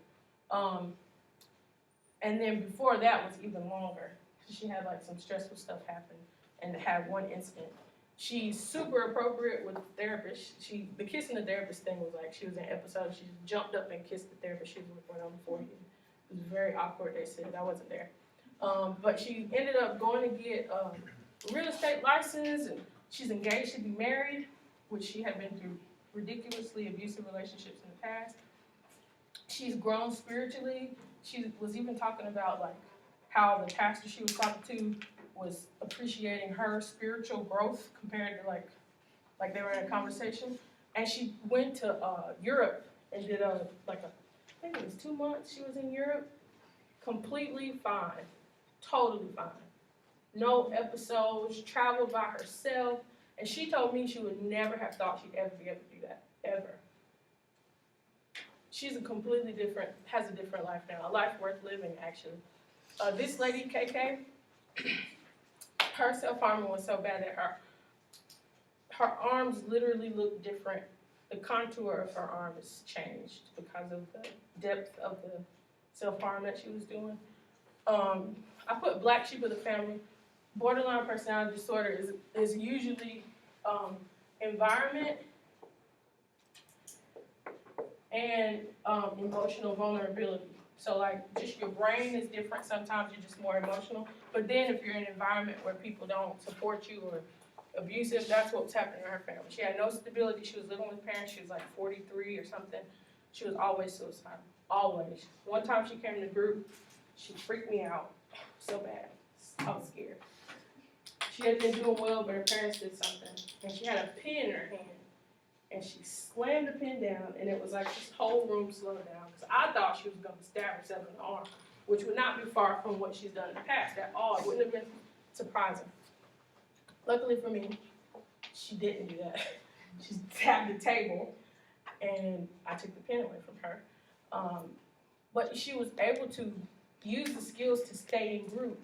And then before that was even longer. She had like some stressful stuff happen and had one incident. She's super appropriate with therapists. The kissing the therapist thing was like, she was in an episode, she jumped up and kissed the therapist she was with right on the forehead. It was very awkward, they said, I wasn't there. But she ended up going to get a real estate license, and she's engaged to be married, which she had been through ridiculously abusive relationships in the past. She's grown spiritually. She was even talking about like how the pastor she was talking to was appreciating her spiritual growth compared to like they were in a conversation. And she went to Europe and did I think it was 2 months she was in Europe, completely fine, totally fine. No episodes, traveled by herself, and she told me she would never have thought she'd ever be able to do that, ever. She's has a different life now, a life worth living, actually. This lady, KK, her self-harming was so bad that her arms literally look different. The contour of her arm has changed because of the depth of the self-harm that she was doing. I put black sheep of the family. Borderline personality disorder is usually environment and emotional vulnerability. So like just your brain is different. Sometimes you're just more emotional. But then if you're in an environment where people don't support you or abusive, that's what's happening in her family. She had no stability. She was living with parents. She was like 43 or something. She was always suicidal, always. One time she came to group, she freaked me out so bad. I was scared. she had been doing well, but her parents did something, and she had a pen in her hand, and she slammed the pen down, and it was like this whole room slowed down, because I thought she was going to stab herself in the arm, which would not be far from what she's done in the past at all. It wouldn't have been surprising. Luckily for me, she didn't do that. She tapped the table, and I took the pen away from her. But she was able to use the skills to stay in group.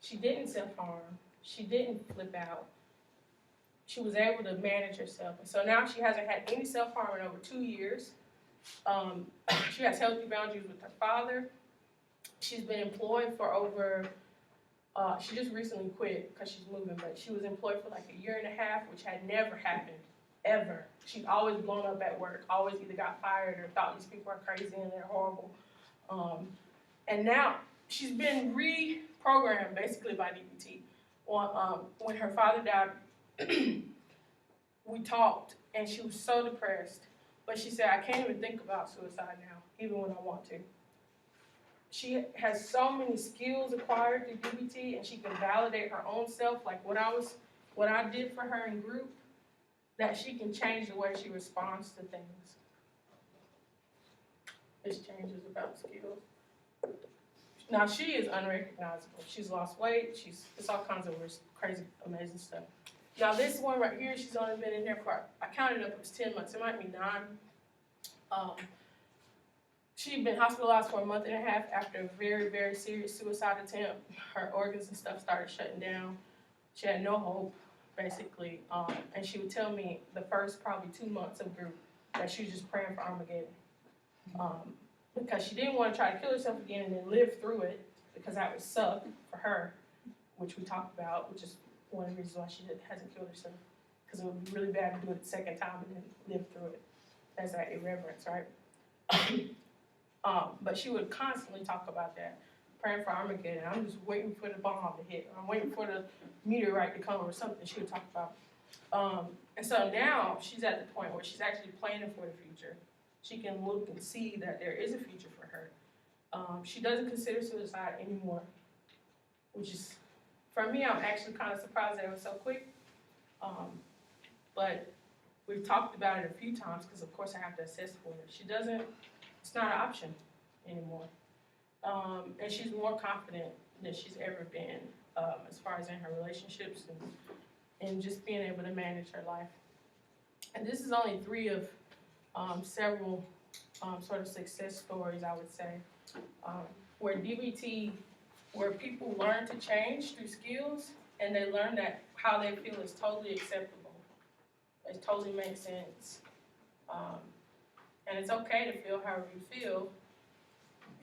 She didn't self-harm. She didn't flip out. She was able to manage herself. And so now she hasn't had any self-harm in over 2 years. She has healthy boundaries with her father. She's been employed for over, she just recently quit because she's moving, but she was employed for like 1.5 years, which had never happened, ever. She's always blown up at work, always either got fired or thought these people are crazy and they're horrible. And now she's been reprogrammed basically by DBT. When her father died, we talked, and she was so depressed. But she said, I can't even think about suicide now, even when I want to. She has so many skills acquired through DBT, and she can validate her own self, like what I did for her in group, that she can change the way she responds to things. This changes about skills. Now she is unrecognizable. She's lost weight. It's all kinds of crazy, amazing stuff. Now this one right here, she's only been in there for, I counted up, it was 10 months. It might be 9. She'd been hospitalized for 1.5 months after a very, very serious suicide attempt. Her organs and stuff started shutting down. She had no hope, basically. And she would tell me the first probably 2 months of group that she was just praying for Armageddon. Because she didn't want to try to kill herself again and then live through it, because that would suck for her, which we talked about, which is one of the reasons why she hasn't killed herself. Because it would be really bad to do it the second time and then live through it. That's that irreverence, right? But she would constantly talk about that, praying for Armageddon. I'm just waiting for the bomb to hit. I'm waiting for the meteorite to come or something she would talk about. And so now she's at the point where she's actually planning for the future. She can look and see that there is a future for her. She doesn't consider suicide anymore, which is, for me, I'm actually kind of surprised that it was so quick. But we've talked about it a few times because, of course, I have to assess for her. She doesn't, it's not an option anymore. And she's more confident than she's ever been as far as in her relationships and just being able to manage her life. And this is only 3 of several sort of success stories, I would say, where DBT, where people learn to change through skills, and they learn that how they feel is totally acceptable. It totally makes sense. And it's okay to feel however you feel.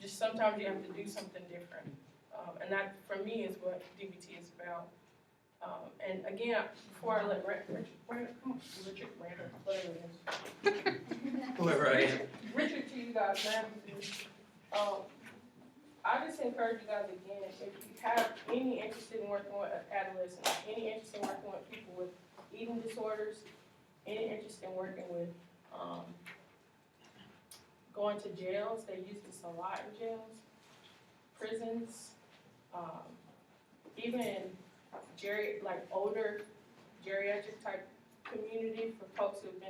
Just sometimes you have to do something different. And that, for me, is what DBT is about. And again, before I let Richard, Randall, whatever it is. Whoever I am. Richard, to you guys, man. I just encourage you guys again, if you have any interest in working with adolescents, any interest in working with people with eating disorders, any interest in working with going to jails, they use this a lot in jails, prisons, even in older geriatric type community for folks who have been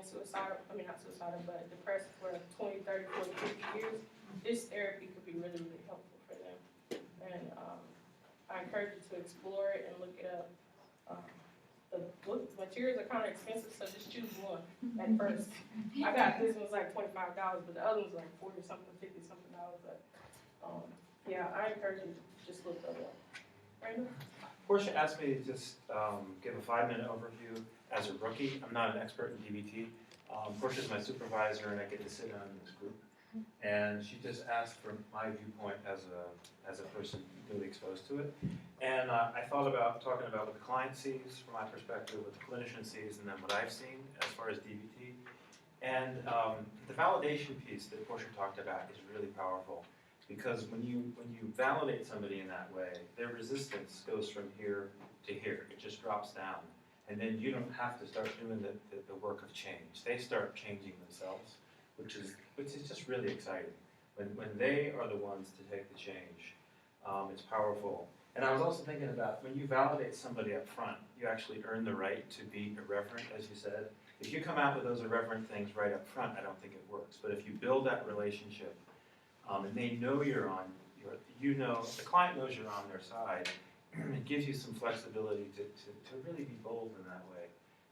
not suicidal, but depressed for 20, 30, 40, 50 years, this therapy could be really, really helpful for them. And I encourage you to explore it and look it up. The materials are kind of expensive, so just choose one at first. I got this one's like $25, but the other one's like $40-something, $50-something. But yeah, I encourage you to just look that up. Randall? Portia asked me to just give a 5-minute overview as a rookie. I'm not an expert in DBT. Portia's my supervisor, and I get to sit down in this group. And she just asked for my viewpoint as a person newly exposed to it. And I thought about talking about what the client sees from my perspective, what the clinician sees, and then what I've seen as far as DBT. And the validation piece that Portia talked about is really powerful, because when you validate somebody in that way, their resistance goes from here to here. It just drops down. And then you don't have to start doing the work of change. They start changing themselves, which is just really exciting. When they are the ones to take the change, it's powerful. And I was also thinking about when you validate somebody up front, you actually earn the right to be irreverent, as you said. If you come out with those irreverent things right up front, I don't think it works. But if you build that relationship, and they know you're on, the client knows you're on their side, it gives you some flexibility to really be bold in that way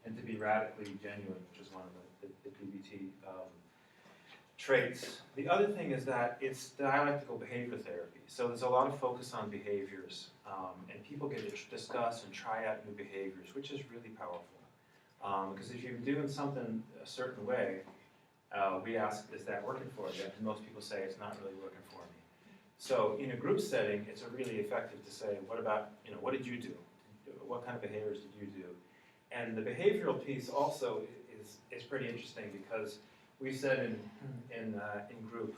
and to be radically genuine, which is one of the DBT traits. The other thing is that it's dialectical behavior therapy. So there's a lot of focus on behaviors, and people get to discuss and try out new behaviors, which is really powerful. Because if you're doing something a certain way, we ask, is that working for you? And most people say it's not really working for me. So in a group setting, it's really effective to say, what about, what did you do? What kind of behaviors did you do? And the behavioral piece also is pretty interesting because we said in group,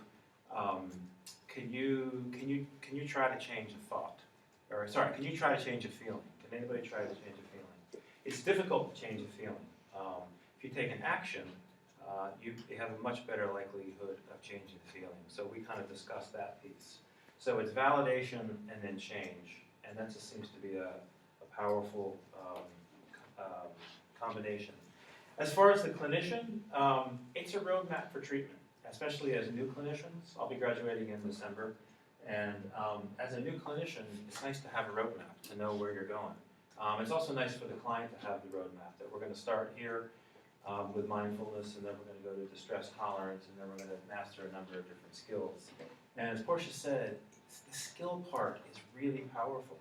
can you try to change a thought? Or sorry, can you try to change a feeling? Can anybody try to change a feeling? It's difficult to change a feeling. If you take an action, you have a much better likelihood of changing the feeling. So we kind of discussed that piece. So it's validation and then change, and that just seems to be a powerful combination. As far as the clinician, it's a roadmap for treatment, especially as new clinicians. I'll be graduating in December, and as a new clinician, it's nice to have a roadmap, to know where you're going. It's also nice for the client to have the roadmap, that we're going to start here with mindfulness, and then we're going to go to distress tolerance, and then we're going to master a number of different skills. And as Portia said, the skill part is really powerful.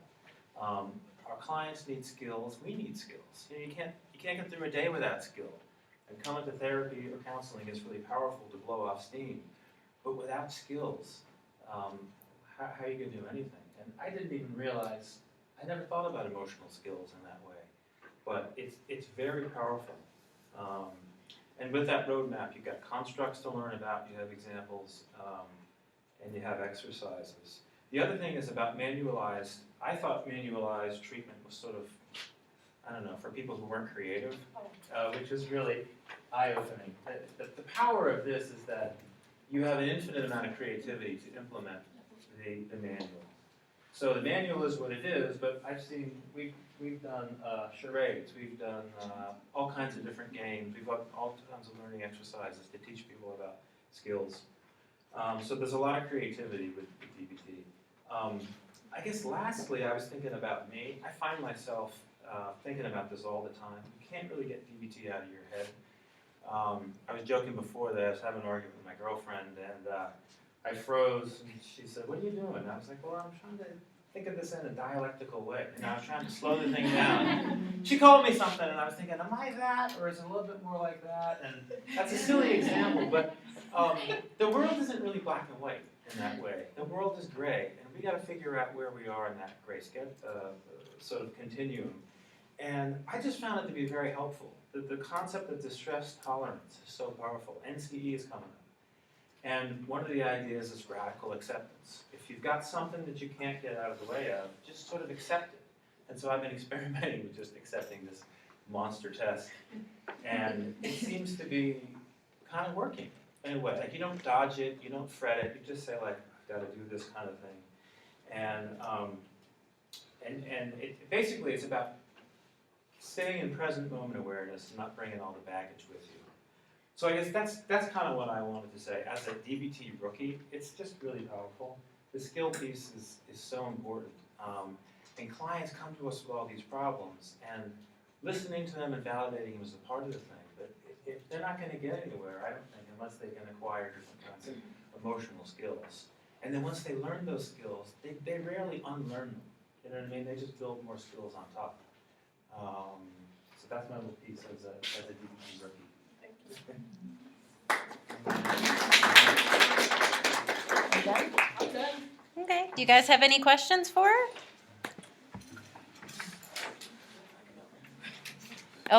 Our clients need skills, we need skills. You can't get through a day without skill. And coming to therapy or counseling is really powerful to blow off steam. But without skills, how are you going to do anything? And I didn't even realize, I never thought about emotional skills in that way. But it's very powerful. And with that roadmap, you've got constructs to learn about, you have examples, and you have exercises. The other thing is about manualized. I thought manualized treatment was sort of, I don't know, for people who weren't creative, which is really eye-opening. The power of this is that you have an infinite amount of creativity to implement the manual. So the manual is what it is, but we've done charades, we've done all kinds of different games, we've got all kinds of learning exercises to teach people about skills. So there's a lot of creativity with DBT. I guess lastly, I was thinking about me. I find myself thinking about this all the time. You can't really get DBT out of your head. I was joking before that I was having an argument with my girlfriend, and I froze, and she said, "What are you doing?" And I was like, "Well, I'm trying to think of this in a dialectical way." And I was trying to slow the thing down. She called me something, and I was thinking, am I that, or is it a little bit more like that? And that's a silly example, but the world isn't really black and white in that way. The world is gray, and we got to figure out where we are in that gray sort of continuum. And I just found it to be very helpful. The concept of distress tolerance is so powerful. NCE is coming up. And one of the ideas is radical acceptance. If you've got something that you can't get out of the way of, just sort of accept it. And so I've been experimenting with just accepting this monster test. And it seems to be kind of working in a way. Like, you don't dodge it, you don't fret it, you just say, like, I've got to do this kind of thing. And basically it's about staying in present moment awareness and not bringing all the baggage with you. So I guess that's kind of what I wanted to say. As a DBT rookie, it's just really powerful. The skill piece is so important. And clients come to us with all these problems, and listening to them and validating them is a part of the thing. But if they're not going to get anywhere, I don't think, unless they can acquire different kinds of emotional skills. And then once they learn those skills, they rarely unlearn them. You know what I mean? They just build more skills on top. So that's my little piece as a DBT rookie. You done? I'm done. Okay. Do you guys have any questions for her?